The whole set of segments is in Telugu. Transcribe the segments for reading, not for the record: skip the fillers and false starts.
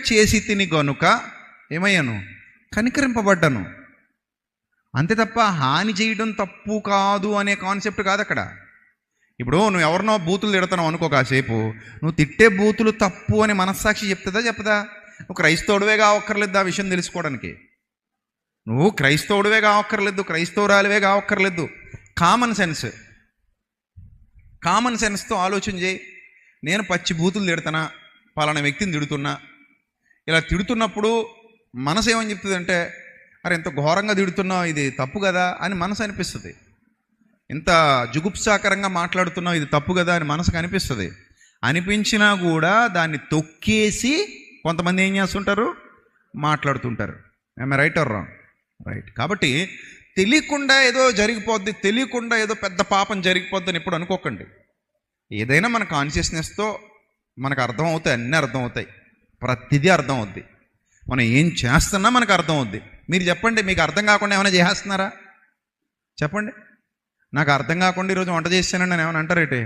చేసి తిని గనుక ఏమయ్యాను? కనికరింపబడ్డాను. అంతే తప్ప హాని చేయడం తప్పు కాదు అనే కాన్సెప్ట్ కాదు అక్కడ. ఇప్పుడు నువ్వు ఎవరినో బూతులు తిడతావు అనుకో, కాసేపు నువ్వు తిట్టే బూతులు తప్పు అని మనస్సాక్షి చెప్తుందా చెప్పదా? నువ్వు క్రైస్తవుడివే కావక్కర్లేదు ఆ విషయం తెలుసుకోవడానికి. నువ్వు క్రైస్తవుడివే కావక్కర్లేదు, క్రైస్తవురాలివే కావక్కర్లేదు. కామన్ సెన్స్తో ఆలోచన చేయి. నేను పచ్చి బూతులు తిడుతున్నా, పలానా వ్యక్తిని తిడుతున్నా. ఇలా తిడుతున్నప్పుడు మనసు ఏమని చెప్తుంది అంటే, అరే ఎంత ఘోరంగా తిడుతున్నావు, ఇది తప్పు కదా అని మనసు అనిపిస్తుంది. ఇంత జుగుప్సాకరంగా మాట్లాడుతున్నావు, ఇది తప్పు కదా అని మనసుకు అనిపిస్తుంది. అనిపించినా కూడా దాన్ని తొక్కేసి కొంతమంది ఏం చేస్తుంటారు? మాట్లాడుతుంటారు. I'm right are wrong? Right. కాబట్టి తెలియకుండా ఏదో జరిగిపోద్ది, తెలియకుండా ఏదో పెద్ద పాపం జరిగిపోద్ది అని ఎప్పుడు అనుకోకండి. ఏదైనా మన కాన్షియస్నెస్తో మనకు అర్థం అవుతాయి, అన్నీ అర్థం అవుతాయి, ప్రతిదీ అర్థం అవుద్ది. మనం ఏం చేస్తున్నా మనకు అర్థం అవుద్ది. మీరు చెప్పండి, మీకు అర్థం కాకుండా ఏమైనా చేస్తున్నారా? చెప్పండి. నాకు అర్థం కాకుండా ఈరోజు వంట చేశానండి నేను ఏమైనా అంటారేంటి?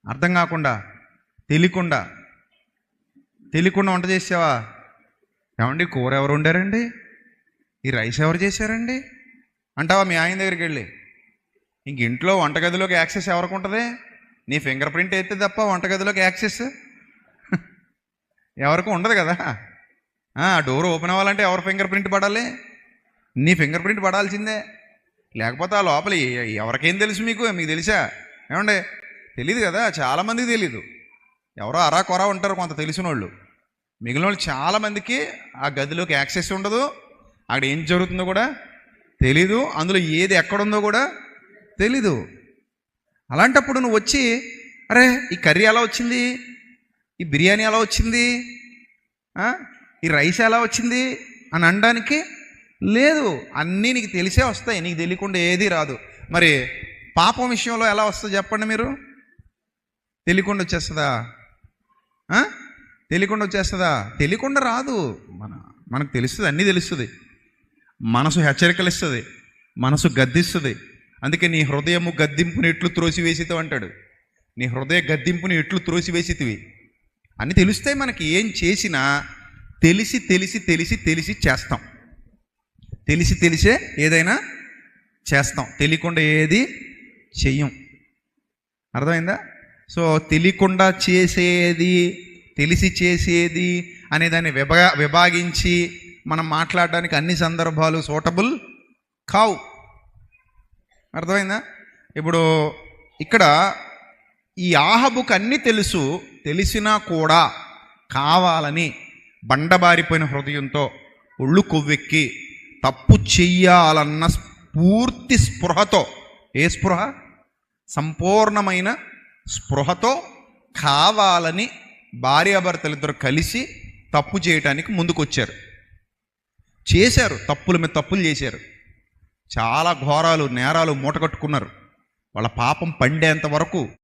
అర్థం కాకుండా, తెలియకుండా వంట చేసావా? ఏమండి కూర ఎవరు వండారండి? ఈ రైస్ ఎవరు చేశారండి అంటావా మీ ఆయన దగ్గరికి వెళ్ళి? ఇంక ఇంట్లో వంటగదిలోకి యాక్సెస్ ఎవరికి ఉంటుంది? నీ ఫింగర్ ప్రింట్ అయితే తప్ప వంటగదిలోకి యాక్సెస్ ఎవరికి ఉండదు కదా. డోర్ ఓపెన్ అవ్వాలంటే ఎవరి ఫింగర్ ప్రింట్ పడాలి? నీ ఫింగర్ ప్రింట్ పడాల్సిందే. లేకపోతే ఆ లోపల ఎవరికేం తెలుసు? మీకు తెలుసా? ఏమండి తెలీదు కదా. చాలామందికి తెలీదు. ఎవరో అరా కొరా ఉంటారు కొంత తెలిసిన వాళ్ళు. మిగిలిన వాళ్ళు చాలామందికి ఆ గదిలోకి యాక్సెస్ ఉండదు. అక్కడ ఏం జరుగుతుందో కూడా తెలీదు, అందులో ఏది ఎక్కడుందో కూడా తెలీదు. అలాంటప్పుడు నువ్వు వచ్చి అరే ఈ కర్రీ ఎలా వచ్చింది, ఈ బిర్యానీ ఎలా వచ్చింది, ఈ రైస్ ఎలా వచ్చింది అని అనడానికి లేదు. అన్నీ నీకు తెలిసే వస్తాయి, నీకు తెలియకుండా ఏది రాదు. మరి పాపం విషయంలో ఎలా వస్తుంది చెప్పండి మీరు? తెలియకుండా వచ్చేస్తుందా? తెలియకుండా రాదు. మనకు తెలుస్తుంది, అన్నీ తెలుస్తుంది. మనసు హెచ్చరికలు ఇస్తుంది, మనసు గద్దిస్తుంది. అందుకే నీ హృదయము గద్దింపుని ఎట్లు త్రోసివేసితో అంటాడు. నీ హృదయ గద్దింపుని ఎట్లు త్రోసివేసితివి అన్నీ తెలుస్తాయి మనకి. ఏం చేసినా తెలిసి చేస్తాం. తెలిసే ఏదైనా చేస్తాం, తెలియకుండా ఏది చెయ్యం. అర్థమైందా? సో తెలియకుండా చేసేది, తెలిసి చేసేది అనేదాన్ని విభాగించి మనం మాట్లాడడానికి అన్ని సందర్భాలు సూటబుల్ కావు. అర్థమైందా? ఇప్పుడు ఇక్కడ ఈ ఆహాబుకు అన్నీ తెలిసినా కూడా కావాలని బండబారిపోయిన హృదయంతో ఒళ్ళు కొవ్వెక్కి తప్పు చెయ్యాలన్న పూర్తి స్పృహతో, ఏ స్పృహ? సంపూర్ణమైన స్పృహతో కావాలని భార్యాభర్తలిద్దరు కలిసి తప్పు చేయటానికి ముందుకొచ్చారు. చేశారు, తప్పుల మీద తప్పులు చేశారు. చాలా ఘోరాలు, నేరాలు మూటగట్టుకున్నారు. వాళ్ళ పాపం పండేంత వరకు